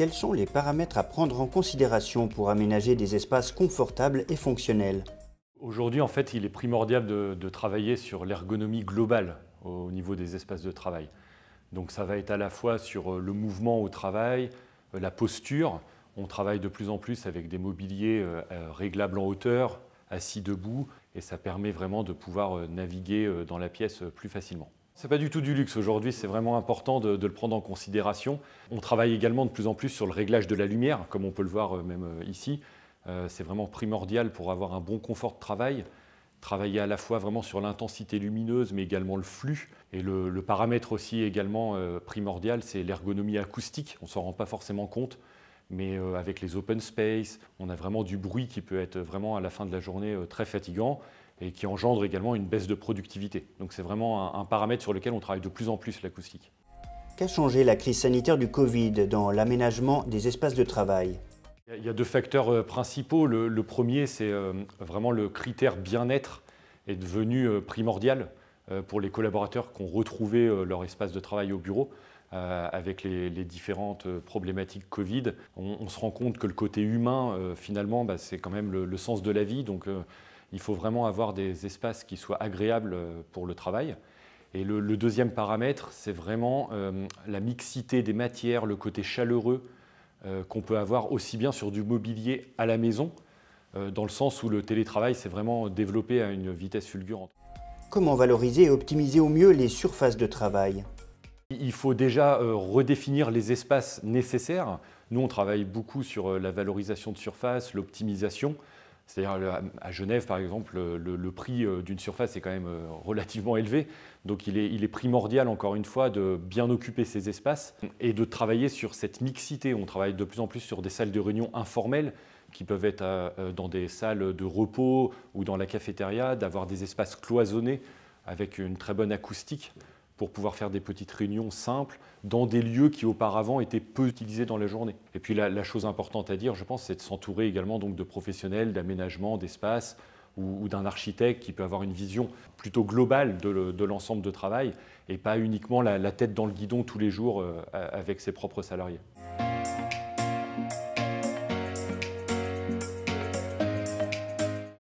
Quels sont les paramètres à prendre en considération pour aménager des espaces confortables et fonctionnels? Aujourd'hui, en fait, il est primordial de travailler sur l'ergonomie globale au niveau des espaces de travail. Donc ça va être à la fois sur le mouvement au travail, la posture. On travaille de plus en plus avec des mobiliers réglables en hauteur, assis debout, et ça permet vraiment de pouvoir naviguer dans la pièce plus facilement. Ce n'est pas du tout du luxe aujourd'hui, c'est vraiment important de le prendre en considération. On travaille également de plus en plus sur le réglage de la lumière, comme on peut le voir même ici. C'est vraiment primordial pour avoir un bon confort de travail. Travailler à la fois vraiment sur l'intensité lumineuse, mais également le flux. Et le paramètre aussi également primordial, c'est l'ergonomie acoustique. On ne s'en rend pas forcément compte, mais avec les open space, on a vraiment du bruit qui peut être vraiment à la fin de la journée très fatigant et qui engendre également une baisse de productivité. Donc c'est vraiment un paramètre sur lequel on travaille de plus en plus, l'acoustique. Qu'a changé la crise sanitaire du Covid dans l'aménagement des espaces de travail? Il y a deux facteurs principaux. Le premier, c'est vraiment le critère bien-être est devenu primordial pour les collaborateurs qui ont retrouvé leur espace de travail au bureau. Avec les différentes problématiques Covid, on se rend compte que le côté humain, finalement, c'est quand même le sens de la vie. Donc, il faut vraiment avoir des espaces qui soient agréables pour le travail. Et le deuxième paramètre, c'est vraiment la mixité des matières, le côté chaleureux qu'on peut avoir aussi bien sur du mobilier à la maison, dans le sens où le télétravail s'est vraiment développé à une vitesse fulgurante. Comment valoriser et optimiser au mieux les surfaces de travail? Il faut déjà redéfinir les espaces nécessaires. Nous, on travaille beaucoup sur la valorisation de surface, l'optimisation. C'est-à-dire à Genève, par exemple, le prix d'une surface est quand même relativement élevé. Donc il est primordial, encore une fois, de bien occuper ces espaces et de travailler sur cette mixité. On travaille de plus en plus sur des salles de réunion informelles qui peuvent être dans des salles de repos ou dans la cafétéria, d'avoir des espaces cloisonnés avec une très bonne acoustique pour pouvoir faire des petites réunions simples dans des lieux qui auparavant étaient peu utilisés dans la journée. Et puis la chose importante à dire, je pense, c'est de s'entourer également donc, de professionnels, d'aménagement, d'espace ou d'un architecte qui peut avoir une vision plutôt globale de l'ensemble de travail et pas uniquement la tête dans le guidon tous les jours avec ses propres salariés.